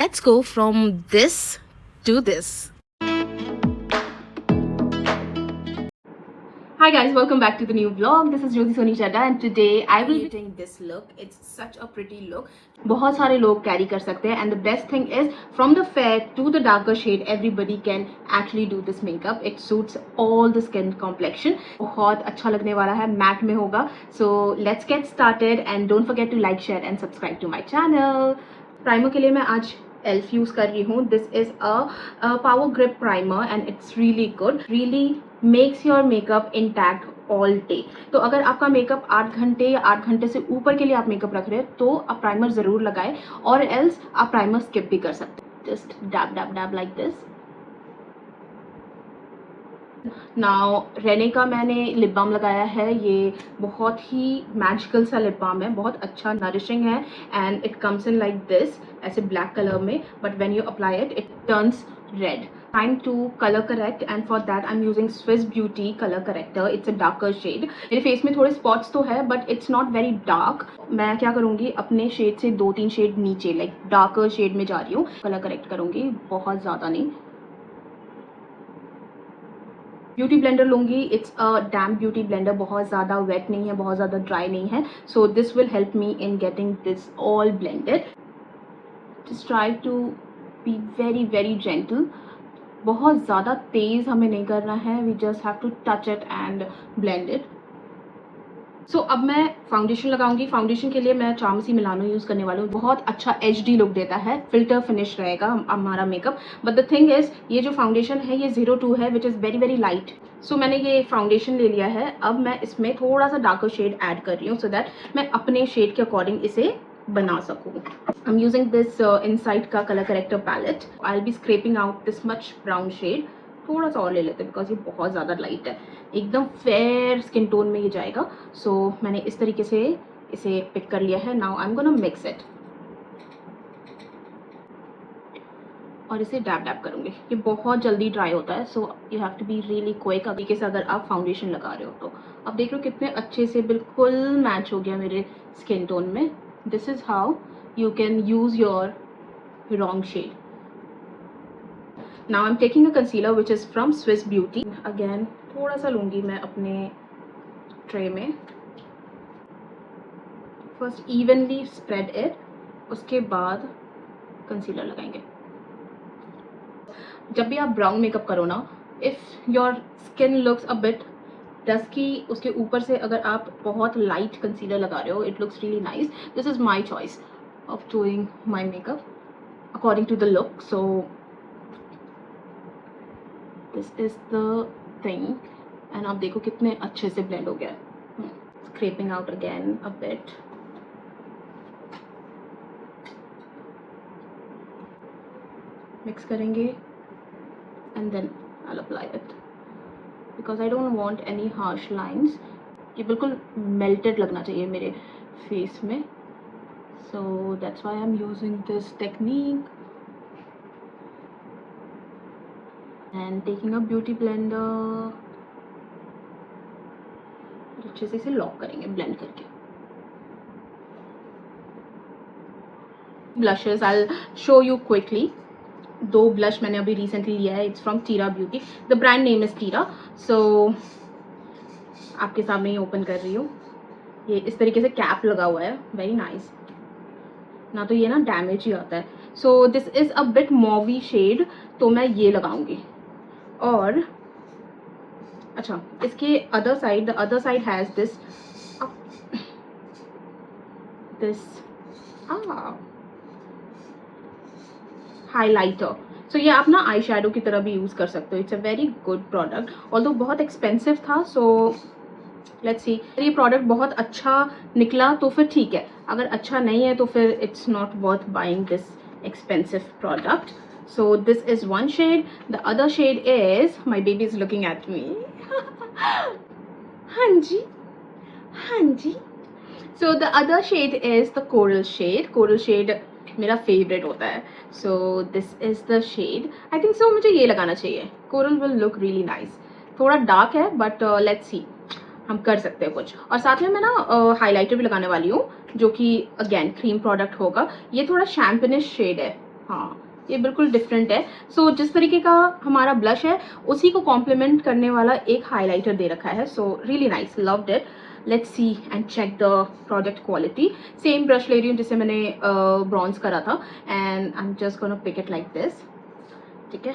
let's go from this to this. Hi guys, welcome back to the new vlog. This is Jyoti Soni Chadha and today I will be doing this look. It's such a pretty look. बहुत सारे लोग carry कर सकते हैं and the best thing is from the fair to the darker shade everybody can actually do this makeup. It suits all the skin complexion. बहुत अच्छा लगने वाला है, matte में होगा. So let's get started and don't forget to like, share and subscribe to my channel. Primer के लिए मैं आज एल्फ यूज कर रही हूँ. This is a power grip primer and it's really good. Really makes your makeup intact all day. तो अगर आपका मेकअप 8 घंटे या 8 घंटे से ऊपर के लिए आप मेकअप रख रहे हैं तो आप प्राइमर ज़रूर लगाएं और एल्स आप प्राइमर स्किप भी कर सकते हैं. Just dab dab dab like this. Now रेने का मैंने लिप बाम लगाया है. ये बहुत ही मैजिकल सा लिप बाम है, बहुत अच्छा नरिशिंग है and it comes in like this, ऐसे ब्लैक कलर में, but when you apply it it turns red. Time to color correct and for that I'm using Swiss Beauty color corrector. It's a darker shade. मेरे face में थोड़े spots तो है but it's not very dark. मैं क्या करूँगी, अपने shade से 2-3 शेड नीचे लाइक डार्कर शेड में जा रही हूँ, कलर करेक्ट करूँगी, बहुत ज़्यादा नहीं. ब्यूटी ब्लेंडर लूँगी. It's a damp beauty blender, बहुत ज़्यादा वेट नहीं है, बहुत ज़्यादा ड्राई नहीं है. So this will help me in getting this all blended. Just try to be very very gentle. बहुत ज़्यादा तेज़ हमें नहीं करना है. We just have to touch it and blend it. So अब मैं फाउंडेशन लगाऊंगी. फाउंडेशन के लिए मैं चार्मसी मिलानो यूज़ करने वाली हूँ. बहुत अच्छा एचडी लुक देता है, फिल्टर फिनिश रहेगा हमारा makeup. But the thing is ये जो फाउंडेशन है ये 02 है which is very very light. So मैंने ये फाउंडेशन ले लिया है. अब मैं इसमें थोड़ा सा डार्कर शेड ऐड कर रही हूँ सो दैट मैं अपने शेड के अकॉर्डिंग इसे बना सकूँ. I am using this inside का colour corrector palette. I will be scraping out this much brown shade. थोड़ा सा और ले लेते हैं बिकॉज ये बहुत ज़्यादा लाइट है. एकदम फेयर स्किन टोन में ये जाएगा. सो मैंने इस तरीके से इसे पिक कर लिया है. Now I am gonna mix it और इसे डैब डैब करूँगी. ये बहुत जल्दी ड्राई होता है so you have to be really quick. तरीके से अगर आप फाउंडेशन लगा रहे हो तो अब देख रहे हो कितने अच्छे से बिल्कुल मैच हो गया मेरे स्किन टोन में. This is how you can use your wrong shade. Now I'm taking a concealer which is from Swiss Beauty. Again थोड़ा सा लूँगी मैं अपने ट्रे में. फर्स्ट evenly spread it, उसके बाद कंसीलर लगाएंगे. जब भी आप ब्राउन मेकअप करो ना, if your skin looks a bit dusky, उसके ऊपर से अगर आप बहुत लाइट कंसीलर लगा रहे हो it looks really nice. This is my choice of doing my makeup according to the look. So this is the thing and आप देखो कितने अच्छे से blend हो गया. Scraping out again a bit. Mix करेंगे and then I'll apply it because I don't want any harsh lines. ये बिल्कुल melted लगना चाहिए मेरे face में. So that's why I'm using this technique and taking a beauty blender. अच्छे से इसे लॉक करेंगे ब्लेंड करके. Blushes I'll show you quickly. 2 blush मैंने अभी रिसेंटली लिया है. It's from Tira beauty. The brand name is Tira. So आपके सामने ही ओपन कर रही हूँ. ये इस तरीके से कैप लगा हुआ है, वेरी नाइस. ना तो ये ना डैमेज ही आता है. So this is a bit mauvey shade तो मैं ये लगाऊंगी. और अच्छा इसके other side, the other side has this highlighter. So ये आप ना आई शेडो की तरह भी यूज़ कर सकते हो. It's a very good product although बहुत एक्सपेंसिव था. So let's see. ये प्रोडक्ट बहुत अच्छा निकला तो फिर ठीक है, अगर अच्छा नहीं है तो फिर it's not worth buying this expensive product. So this is one shade. The other shade is my baby is looking at me. हाँ जी हाँ जी. So the other shade is the coral shade. Coral shade मेरा favourite होता है. So this is the shade. I think so मुझे ये लगाना चाहिए. Coral will look really nice. थोड़ा डार्क है बट लेट्स सी, हम कर सकते हैं कुछ. और साथ में मैं ना हाइलाइटर भी लगाने वाली हूँ जो कि अगेन क्रीम प्रोडक्ट होगा. ये थोड़ा शैम्पेनिश शेड है. हाँ, ये बिल्कुल डिफरेंट है। सो जिस तरीके का हमारा ब्लश है उसी को कॉम्प्लीमेंट करने वाला एक हाइलाइटर दे रखा है। So really nice, loved it. Let's see and check the product quality. Same brush ले रही हूँ जिससे मैंने ब्रॉन्ज करा था, and I am just gonna pick it like this. ठीक है,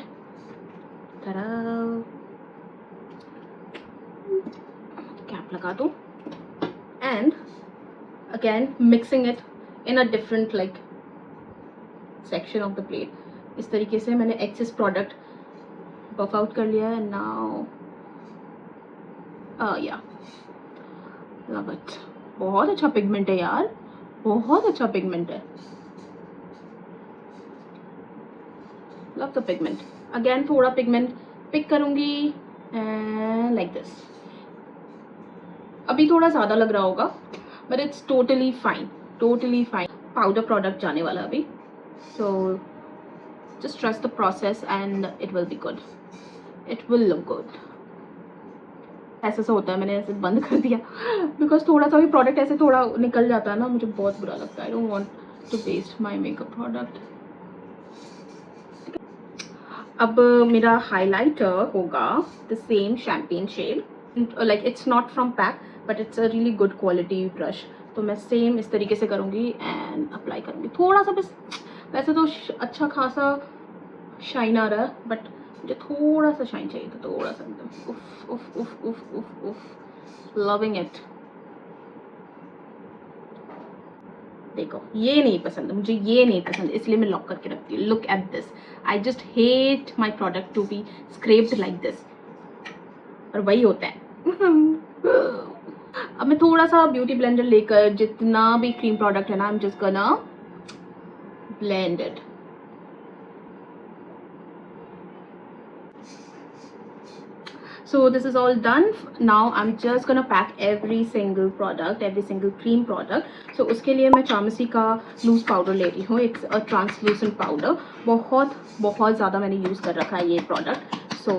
कैप लगा दो and again mixing it in a different like section of the plate. इस तरीके से मैंने एक्सेस प्रोडक्ट बफ आउट कर लिया है। नाउ या लव इट। बहुत अच्छा पिगमेंट है यार, बहुत अच्छा पिगमेंट है। Love the pigment. अगेन थोड़ा पिगमेंट पिक करूंगी एंड लाइक दिस। अभी थोड़ा ज़्यादा लग रहा होगा but it's totally fine, totally fine. Powder product जाने वाला अभी, सो just trust the process and it will be good, it will look good। ऐसा सा होता है, मैंने ऐसे बंद कर दिया बिकॉज थोड़ा सा भी प्रोडक्ट ऐसे थोड़ा निकल जाता है ना, मुझे बहुत बुरा लगता है। I don't want to waste my makeup product. अब मेरा हाइलाइटर होगा the same champagne shade, like it's not from pack but it's a really good quality brush. तो मैं सेम इस तरीके से करूँगी एंड अप्लाई करूँगी थोड़ा सा बस। वैसे तो अच्छा खासा शाइन आ रहा है बट मुझे थोड़ा सा शाइन चाहिए था, थोड़ा सा एकदम। उफ उफ उफ उफ उफ उफ, लविंग इट। देखो ये नहीं पसंद मुझे, ये नहीं पसंद, इसलिए मैं लॉक करके रखती हूँ। Look at this, I just hate my product to be scraped like this, और वही होता है। अब मैं थोड़ा सा ब्यूटी ब्लेंडर लेकर जितना भी क्रीम प्रोडक्ट है ना, आई am just gonna blend it. So this is all done. Now I'm just gonna pack every single product, every single cream product. So उसके लिए मैं चामसी का लूज पाउडर ले रही हूँ। It's a translucent powder. बहुत बहुत ज़्यादा मैंने यूज़ कर रखा है ये product. So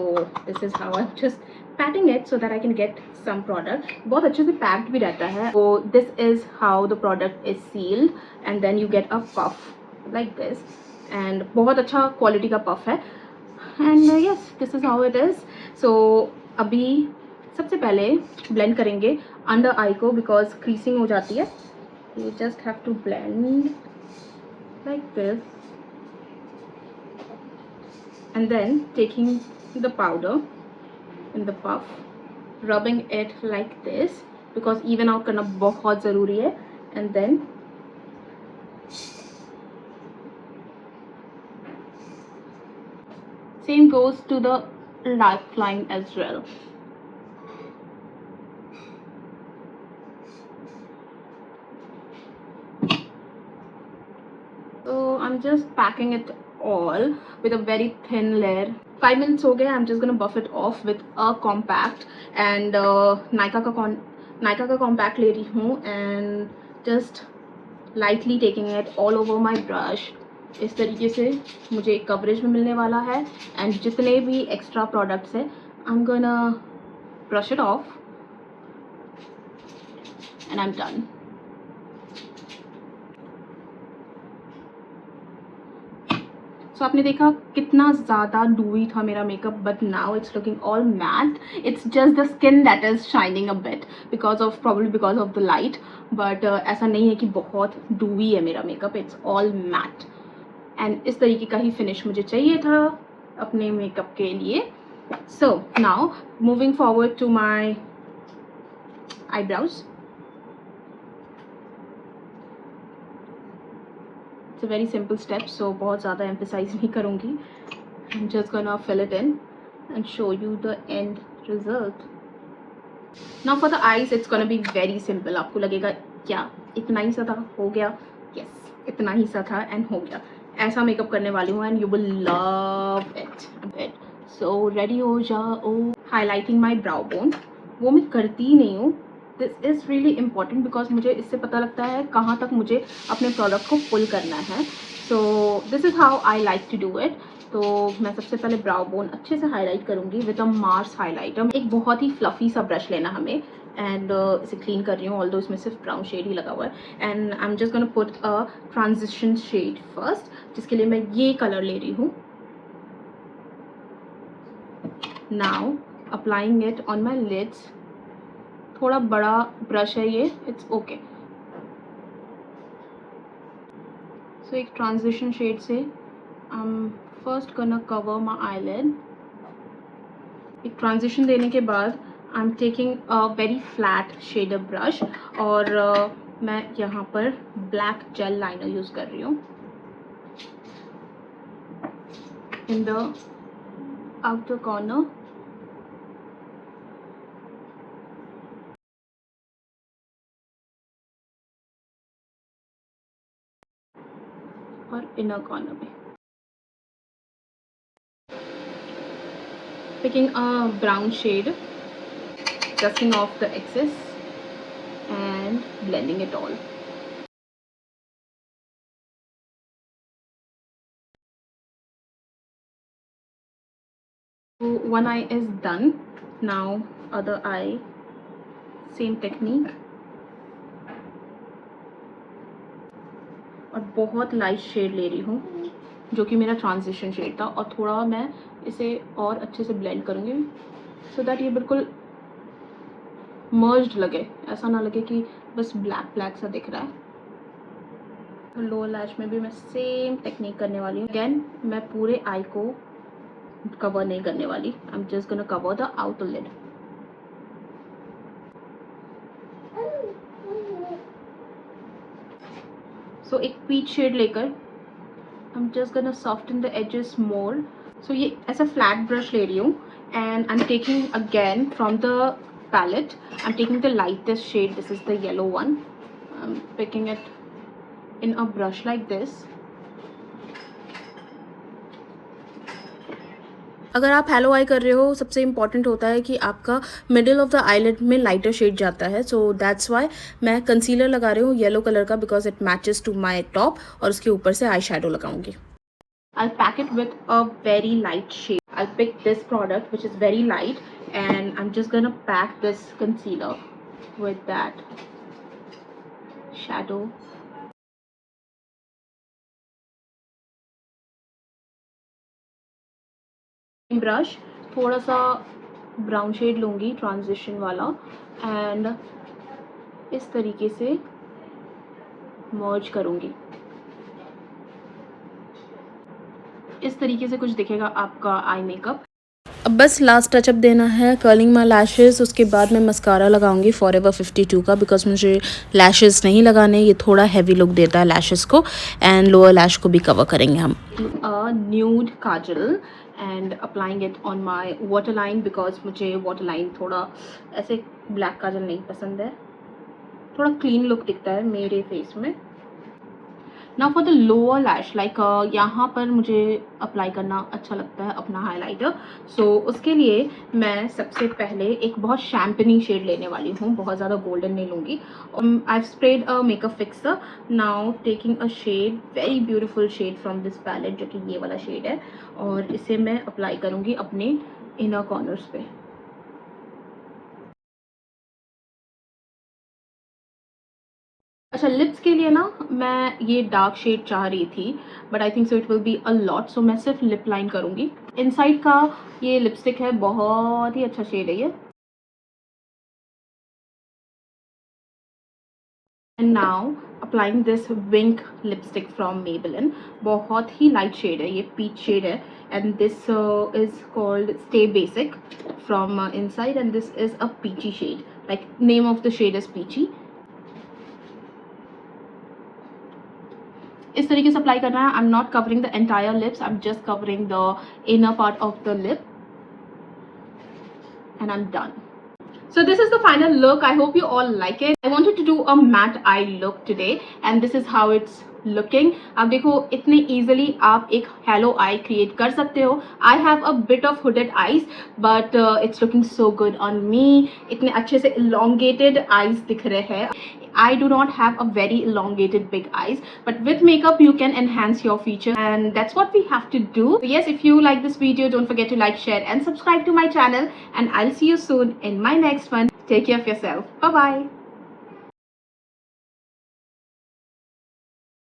this is how I just patting it so that I can get some product. बहुत अच्छे से पैक्ड भी रहता है। तो this is how the product is sealed and then you get a puff like this, and बहुत अच्छा quality का पफ है। And yes, this is how it is. सो अभी सबसे पहले ब्लेंड करेंगे अंडर आई को, बिकॉज क्रीसिंग हो जाती है। You just have to blend like this and then taking the powder in the puff, rubbing it like this, because even out करना बहुत ज़रूरी है। एंड देन same goes to the lifeline as well. So I'm just packing it all with a very thin layer. 5 minutes हो गए. I'm just gonna buff it off with a compact and Nykaa का compact ले रही हूँ and just lightly taking it all over my brush. इस तरीके से मुझे कवरेज में मिलने वाला है, एंड जितने भी एक्स्ट्रा प्रोडक्ट्स है I am gonna brush it off and I am done. So आपने देखा कितना ज़्यादा डूई था मेरा मेकअप, but now it's looking all matte. It's just the skin that is shining a bit probably because of the light, but ऐसा नहीं है कि बहुत डूई है मेरा मेकअप। इट्स ऑल मैट एंड इस तरीके का ही फिनिश मुझे चाहिए था अपने मेकअप के लिए। So now moving forward to my eyebrows. It's a very simple step, so बहुत ज़्यादा एम्फेसाइज नहीं करूँगी। I am just gonna fill it in and show you the end result. Now for the eyes it's gonna be very simple. आपको लगेगा क्या इतना ही सा था, हो गया? यस, इतना ही सा था एंड हो गया। ऐसा मेकअप करने वाली हूँ and you will love it. So ready हो जाओ। हाईलाइटिंग माई ब्राउ बोन, वो मैं करती ही नहीं हूँ। This is really important because मुझे इससे पता लगता है कहाँ तक मुझे अपने प्रोडक्ट को फुल करना है। So this is how I like to do it. तो मैं सबसे पहले ब्राउ बोन अच्छे से हाईलाइट करूँगी विद अ मार्स हाईलाइटर। एक बहुत ही फ्लफ़ी सा ब्रश लेना हमें, एंड इसे क्लीन कर रही हूँ, ऑल्दो इसमें सिर्फ ब्राउन शेड ही लगा हुआ है। And I am just gonna put a transition shade first, जिसके लिए मैं ये कलर ले रही हूँ। Now applying it on my lids. थोड़ा बड़ा ब्रश है ये, इट्स ओके। सो एक ट्रांजिशन शेड से I am first gonna cover my eyelid. एक ट्रांजिशन देने के बाद I am taking a very flat shader brush, और मैं यहाँ पर ब्लैक जेल लाइनर यूज़ कर रही हूँ इन द आउटर कॉर्नर। और इनर कॉर्नर में picking a brown shade, dusting off the excess and blending it all. So one eye is done. Now other eye, same technique. और बहुत light shade ले रही हूँ जो कि मेरा ट्रांजिशन शेड था, और थोड़ा मैं इसे और अच्छे से ब्लेंड करूँगी सो दैट ये बिल्कुल मर्ज्ड लगे, ऐसा ना लगे कि बस ब्लैक ब्लैक सा दिख रहा है। लोअर लैश में भी मैं सेम टेक्निक करने वाली हूँ। अगेन मैं पूरे आई को कवर नहीं करने वाली, I am just gonna cover the outer lid. So एक पीच शेड लेकर I am just gonna soften the edges more. So ये ऐसा फ्लैट ब्रश ले रही हूँ, and I am taking again from the palette, I'm taking the lightest shade, this is the yellow one. I'm picking it in a brush like this. अगर आप hello आई कर रहे हो, सबसे इम्पॉर्टेंट होता है कि आपका मिडिल ऑफ द आईलिड में लाइटर शेड जाता है, सो दैट्स वाई मैं कंसीलर लगा रही हूँ येलो कलर का, because it matches to my top, और उसके ऊपर से आई शेडो लगाऊंगी। I'll pack it with a very light shade. I'll pick this product which is very light, and I'm just gonna pack this concealer with that shadow. Brush थोड़ा सा brown shade लूँगी transition वाला, and इस तरीके से मर्ज करूँगी। इस तरीके से कुछ दिखेगा आपका आई मेकअप। अब बस लास्ट टचअप देना है, कर्लिंग माई लैशेज़। उसके बाद मैं मस्कारा लगाऊंगी फॉरएवर 52 का, बिकॉज मुझे लैशेज़ नहीं लगाने, ये थोड़ा हैवी लुक देता है लैशेज़ को, एंड लोअर लैश को भी कवर करेंगे हम। Nude Kajal and applying it on my water line, because मुझे वाटर लाइन थोड़ा ऐसे ब्लैक काजल नहीं पसंद है, थोड़ा क्लीन लुक दिखता है मेरे फेस में। Now for the lower lash, like यहाँ पर मुझे अप्लाई करना अच्छा लगता है अपना हाइलाइटर, सो उसके लिए मैं सबसे पहले एक बहुत शैम्पेनी शेड लेने वाली हूँ, बहुत ज़्यादा गोल्डन नहीं लूँगी। I have spread a makeup fixer, now taking a shade, very beautiful shade from this palette, जो कि ये वाला शेड है, और इसे मैं अप्लाई करूँगी अपने इनर कॉर्नर्स पे। अच्छा, लिप्स के लिए ना मैं ये डार्क शेड चाह रही थी, but I think so it will be a lot, so मैं सिर्फ लिप लाइन करूँगी। इनसाइड का ये लिपस्टिक है, बहुत ही अच्छा शेड है ये। And now applying this pink lipstick from Maybelline, बहुत ही लाइट शेड है ये, पीच शेड है, and this is called stay basic from inside, and this is a peachy shade, like name of the shade is peachy. इस तरीके से apply करना है। I am not covering the entire lips, I am just covering the inner part of the lip, and I'm done. So this is the final look. I hope you all like it. I wanted to do a matte eye look today, and this is how it's looking. अब देखो इतने easily आप एक halo eye create कर सकते हो. I have a bit of hooded eyes, but it's looking so good on me. इतने अच्छे से elongated eyes दिख रहे हैं. I do not have a very elongated big eyes, but with makeup you can enhance your features, and that's what we have to do. So yes, if you like this video, don't forget to like, share and subscribe to my channel, and I'll see you soon in my next one. Take care of yourself. Bye bye.